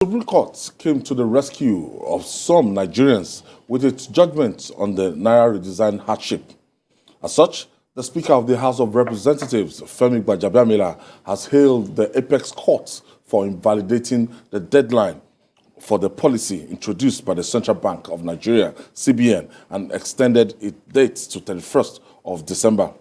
The Supreme Court came to the rescue of some Nigerians with its judgment on the Naira Redesign hardship. As such, the Speaker of the House of Representatives, Femi Gbajabiamila, has hailed the Apex Court for invalidating the deadline for the policy introduced by the Central Bank of Nigeria, CBN, and extended its date to 31st of December.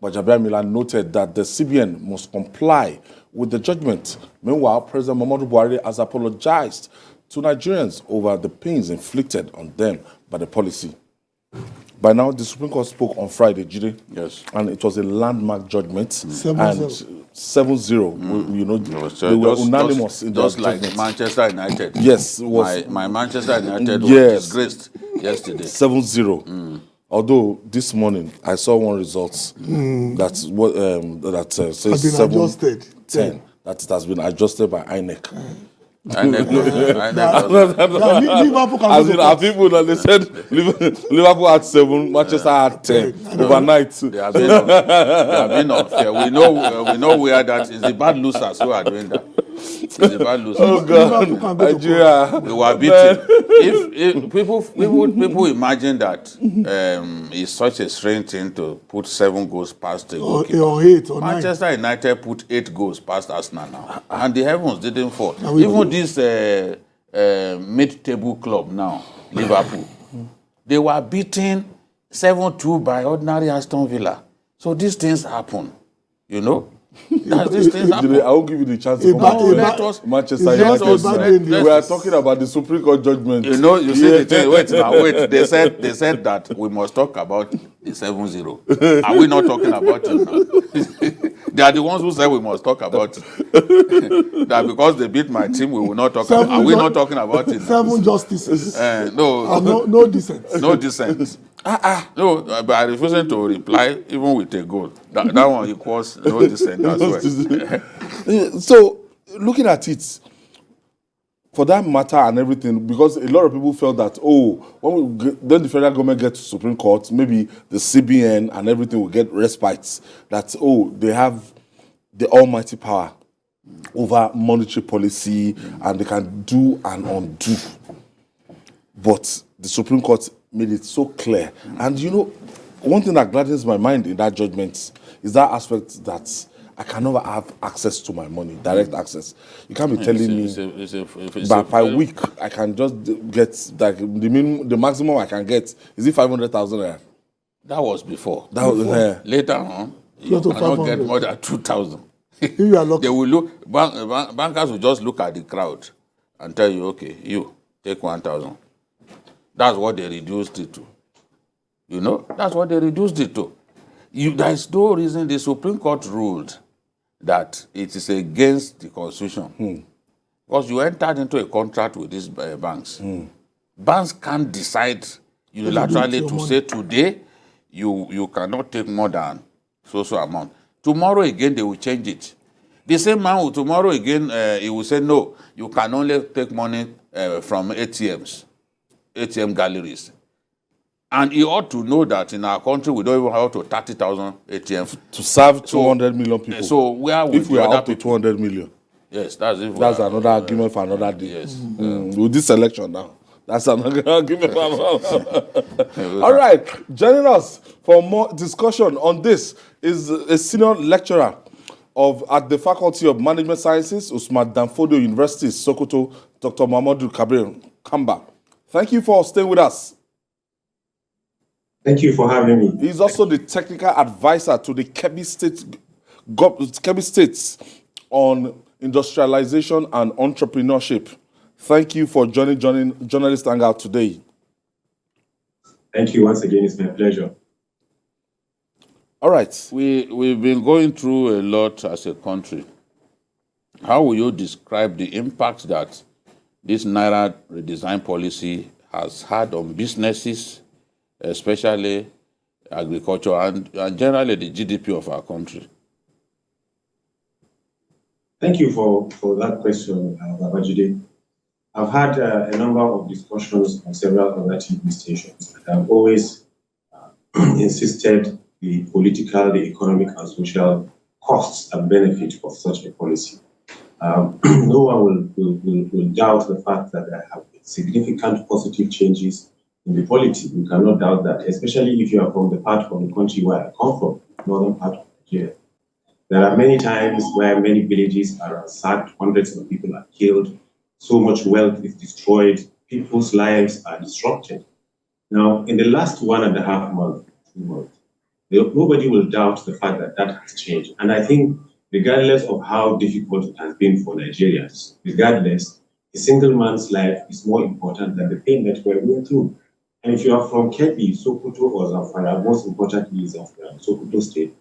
Gbajabiamila noted that the CBN must comply with the judgment. Meanwhile, President Muhammadu Buhari has apologized to Nigerians over the pains inflicted on them by the policy. By now, the Supreme Court spoke on Friday, Jide. Yes. And it was a landmark judgment. 7-0. 7-0. You know, they were unanimous in just their like judgment. Manchester United. Yes, it was. My Manchester United was disgraced yesterday. 7-0. Although this morning I saw one result says 7-10. That it has been adjusted by INEC. Liverpool people that they said Liverpool had 7, Manchester had 10 overnight. They have been unfair. We know where that is. The bad losers who are doing that. It's the bad losers. Oh God, Nigeria. We were beaten. If people imagine that it's such a strange thing to put 7 goals past the goalkeeper. Or 8 or 9. Manchester United put 8 goals past Arsenal now, and the heavens didn't fall. Even this mid-table club now, Liverpool, they were beaten 7-2 by ordinary Aston Villa. So these things happen, you know. These things happen. I will give you the chance to come back to Manchester United. We are talking about the Supreme Court judgment. You know, you see the thing. Wait. They said that we must talk about the 7-0. Are we not talking about it now? They are the ones who said we must talk about it. That because they beat my team, we will not talk about it. Are we not talking about it? 7 justices. No dissent. No dissent. No, but I refusing to reply even with a goal. That one equals no dissent as well. So, looking at it, for that matter and everything, because a lot of people felt that, then the federal government gets to Supreme Court, maybe the CBN and everything will get respites, that, they have the almighty power over monetary policy and they can do and undo. But the Supreme Court made it so clear. And you know, one thing that gladdens my mind in that judgment is that aspect that I can never have access to my money, direct access. You can't be telling me that per week I can just get, like, the maximum I can get, is it 500,000 naira? That was before. That was later on, you cannot get more than 2,000. You are lucky. They will look, bankers will just look at the crowd and tell you, okay, you take 1,000. That's what they reduced it to. You know, that's what they reduced it to. There is no reason the Supreme Court ruled that it is against the Constitution. Because you entered into a contract with these banks. Banks can't decide unilaterally to say today you cannot take more than so amount. Tomorrow again they will change it. The same man will tomorrow again he will say no, you can only take money from ATM galleries. And he ought to know that in our country, we don't even have up to 30,000 ATMs. To serve 200 million people. So where would if we are up to 200 million? Yes, that's another argument for another day. Yes. With this election now, that's another argument for another. All right, joining us for more discussion on this is a senior lecturer at the Faculty of Management Sciences, Usman Danfodio University, Sokoto, Dr. Muhammadu Kabir Kamba. Thank you for staying with us. Thank you for having me. He's also the technical advisor to the Kebbi States on industrialization and entrepreneurship. Thank you for joining Journalist Hangout today. Thank you once again. It's my pleasure. All right. We've been going through a lot as a country. How will you describe the impact that this Naira redesign policy has had on businesses, especially agriculture and generally the GDP of our country? Thank you for that question, Babajide. I've had a number of discussions on several other TV stations. I've always insisted the political, the economic, and social costs and benefits of such a policy. No one will doubt the fact that there have been significant positive changes in the polity. You cannot doubt that, especially if you are from the part of the country where I come from, northern part of Nigeria. There are many times where many villages are ransacked, hundreds of people are killed, so much wealth is destroyed, people's lives are disrupted. Now, in the last 1.5 months, 2 months, nobody will doubt the fact that that has changed. And I think, regardless of how difficult it has been for Nigerians, regardless, a single man's life is more important than the pain that we're going through. And if you are from Kebbi, Sokoto, or Zamfara, most importantly, Zamfara, Sokoto State,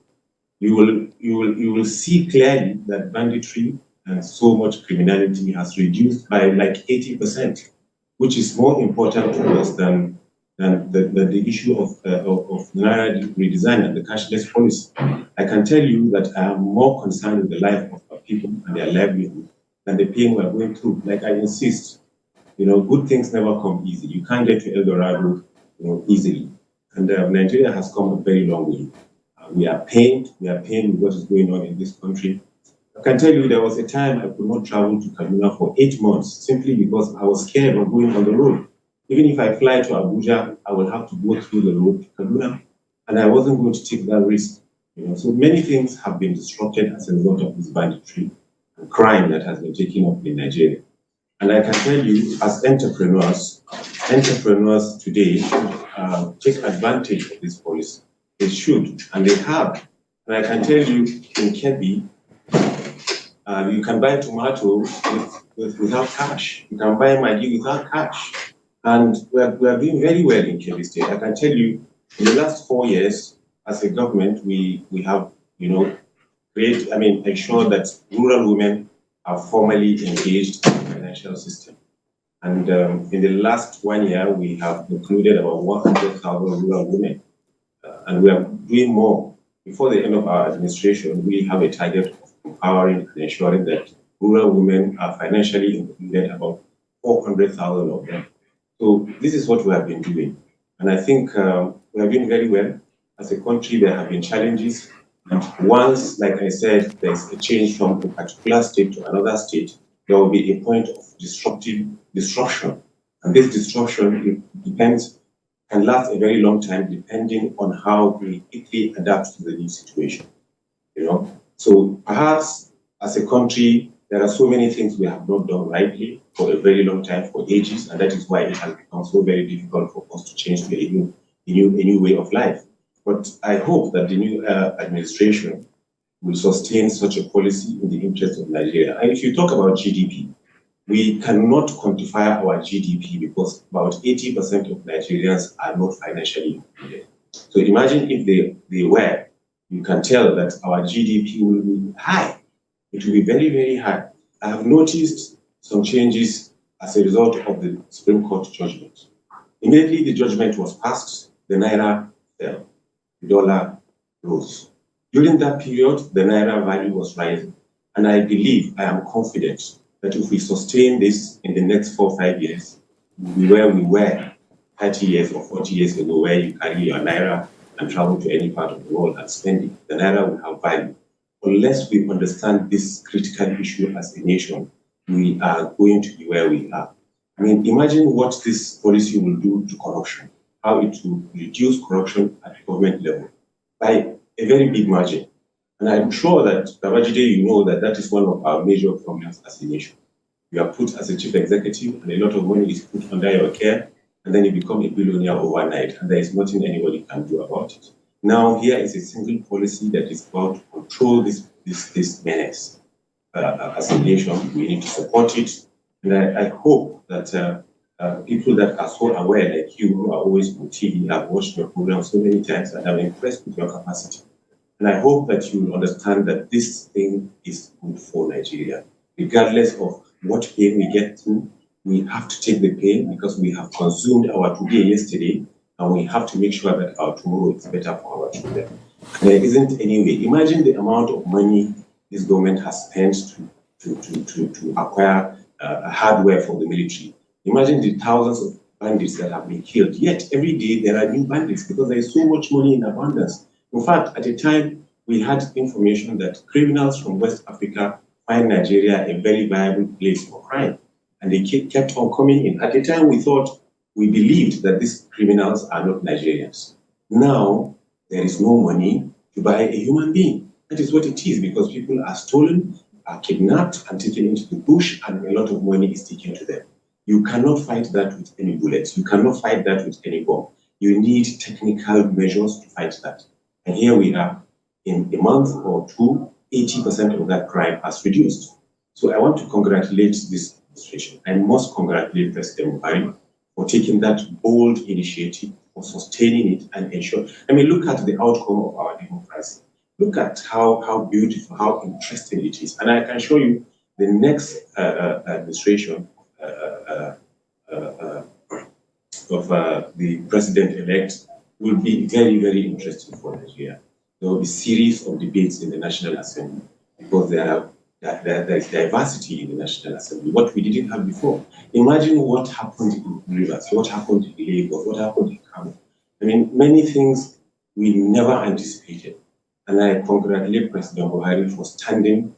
you will see clearly that banditry and so much criminality has reduced by like 80%, which is more important to us than the issue of Naira redesign and the cashless policy. I can tell you that I am more concerned with the life of our people and their livelihood than the pain we are going through. Like I insist, good things never come easy. You can't get to El Dorado, easily. And Nigeria has come a very long way. We are pained. We are pained with what is going on in this country. I can tell you there was a time I could not travel to Kaduna for 8 months simply because I was scared of going on the road. Even if I fly to Abuja, I will have to go through the road to Kaduna, and I wasn't going to take that risk. So many things have been disrupted as a result of this banditry and crime that has been taking up in Nigeria. And I can tell you, as entrepreneurs today should take advantage of this policy. They should, and they have. And I can tell you, in Kebbi, you can buy tomato without cash. You can buy Maggi without cash. And we are doing very well in Kebbi State. I can tell you, in the last 4 years, as a government, we have, ensured that rural women are formally engaged in the financial system. And in the last 1 year, we have included about 100,000 rural women. And we are doing more. Before the end of our administration, we have a target of empowering and ensuring that rural women are financially included, about 400,000 of them. So this is what we have been doing. And I think we have been very well. As a country, there have been challenges. And once, like I said, there's a change from a particular state to another state, there will be a point of disruption. And this disruption can last a very long time depending on how we quickly adapt to the new situation. So perhaps as a country, there are so many things we have not done rightly for a very long time, for ages, and that is why it has become so very difficult for us to change to a new way of life. But I hope that the new administration will sustain such a policy in the interest of Nigeria. And if you talk about GDP, we cannot quantify our GDP because about 80% of Nigerians are not financially included. So imagine if they were, you can tell that our GDP will be high. It will be very, very high. I have noticed some changes as a result of the Supreme Court judgment. Immediately the judgment was passed, the Naira fell, the dollar rose. During that period, the Naira value was rising. And I am confident that if we sustain this in the next 4 or 5 years, we'll be where we were 30 years or 40 years ago, where you carry your Naira and travel to any part of the world and spend it. The Naira will have value. Unless we understand this critical issue as a nation, we are going to be where we are. Imagine what this policy will do to corruption, how it will reduce corruption at the government level by a very big margin. And I'm sure that, Babajide, you know that is one of our major problems as a nation. You are put as a chief executive and a lot of money is put under your care, and then you become a billionaire overnight, and there is nothing anybody can do about it. Now, here is a single policy that is about to control this menace. As a nation, we need to support it. And I hope that people that are so aware, like you, who are always on TV, have watched your program so many times and I'm impressed with your capacity. And I hope that you will understand that this thing is good for Nigeria. Regardless of what pain we get through, we have to take the pain because we have consumed our today yesterday, and we have to make sure that our tomorrow is better for our children. There isn't any way. Imagine the amount of money this government has spent to acquire hardware for the military. Imagine the thousands of bandits that have been killed. Yet every day there are new bandits because there is so much money in abundance. In fact, at a time we had information that criminals from West Africa find Nigeria a very viable place for crime. And they kept on coming in. At the time, we believed that these criminals are not Nigerians. Now, there is no money to buy a human being. That is what it is, because people are stolen, are kidnapped, and taken into the bush, and a lot of money is taken to them. You cannot fight that with any bullets. You cannot fight that with any bomb. You need technical measures to fight that. And here we are, in a month or two, 80% of that crime has reduced. So I want to congratulate this administration. I must congratulate President Buhari for taking that bold initiative, for sustaining it and ensure. I mean, look at the outcome of our democracy. Look at how beautiful, how interesting it is. And I can show you the next administration of the president-elect will be very, very interesting for Nigeria. There will be a series of debates in the National Assembly because there is diversity in the National Assembly, what we didn't have before. Imagine what happened in Rivers, what happened in Lagos, what happened in Kano. I mean, many things we never anticipated. And I congratulate President Buhari for standing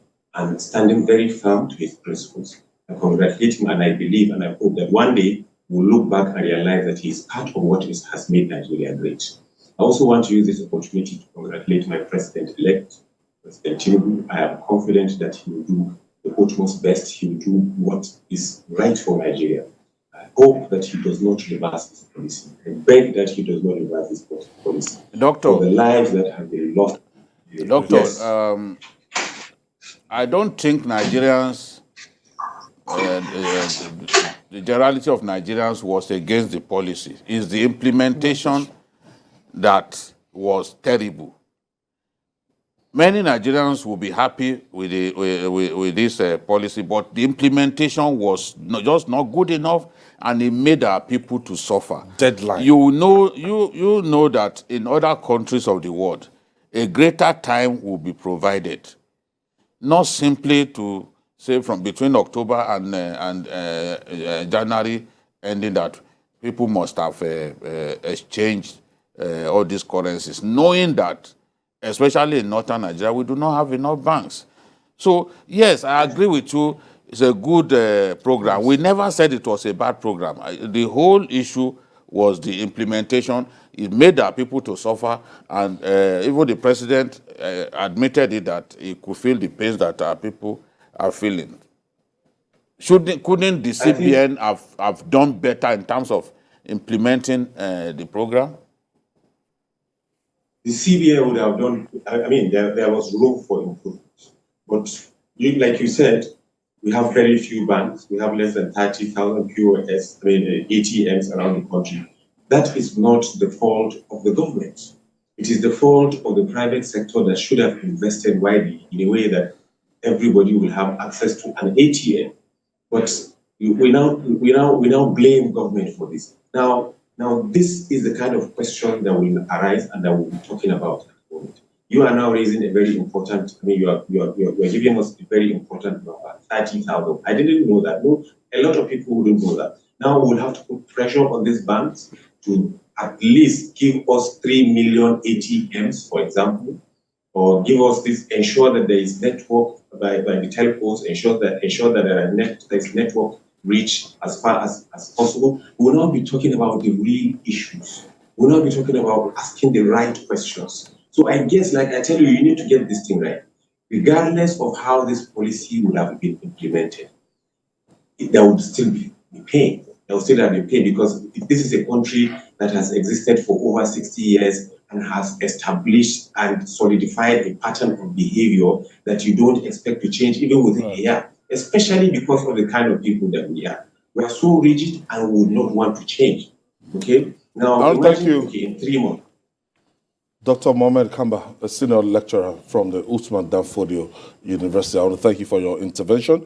very firm to his principles. I congratulate him, and I believe and I hope that one day we'll look back and realize that he is part of what has made Nigeria great. I also want to use this opportunity to congratulate my president-elect, President Tinubu. I am confident that he will do the utmost best. He will do what is right for Nigeria. I hope that he does not reverse this policy. I beg that he does not reverse this policy. Doctor, for the lives that have been lost. Doctor, Yes. I don't think Nigerians, the generality of Nigerians was against the policy. It's the implementation that was terrible. Many Nigerians will be happy with this policy, but the implementation was just not good enough, and it made our people to suffer. Deadline. You know that in other countries of the world, a greater time will be provided, not simply to say from between October and January, ending that people must have exchanged all these currencies, knowing that, especially in northern Nigeria, we do not have enough banks. So, yes, I agree with you. It's a good program. We never said it was a bad program. The whole issue was the implementation. It made our people to suffer, and even the president admitted it, that he could feel the pain that our people are feeling. Couldn't the CBN have done better in terms of implementing the program? The CBN would have done, I mean, there was room for improvement. But like you said, we have very few banks. We have less than 30,000 POS, ATMs around the country. That is not the fault of the government. It is the fault of the private sector that should have invested widely in a way that everybody will have access to an ATM. But we now blame government for this. Now, this is the kind of question that will arise and that we'll be talking about at the moment. You are now raising a very important, you are giving us a very important number, 30,000. I didn't know that. No, a lot of people wouldn't know that. Now we'll have to put pressure on these banks to at least give us 3 million ATMs, for example, or give us this, ensure that there is network by the telcos, ensure that there is network reach as far as possible. We will not be talking about the real issues. We will not be talking about asking the right questions. So I guess, like I tell you need to get this thing right. Regardless of how this policy would have been implemented, there would still be pain. There would still have been pain, because this is a country that has existed for over 60 years and has established and solidified a pattern of behavior that you don't expect to change even within a year, especially because of the kind of people that we are. We are so rigid and would not want to change. Okay? Now, Thank you. Okay, in 3 months. Dr. Mohammed Kamba, a senior lecturer from the Usman Danfodio University. I want to thank you for your intervention.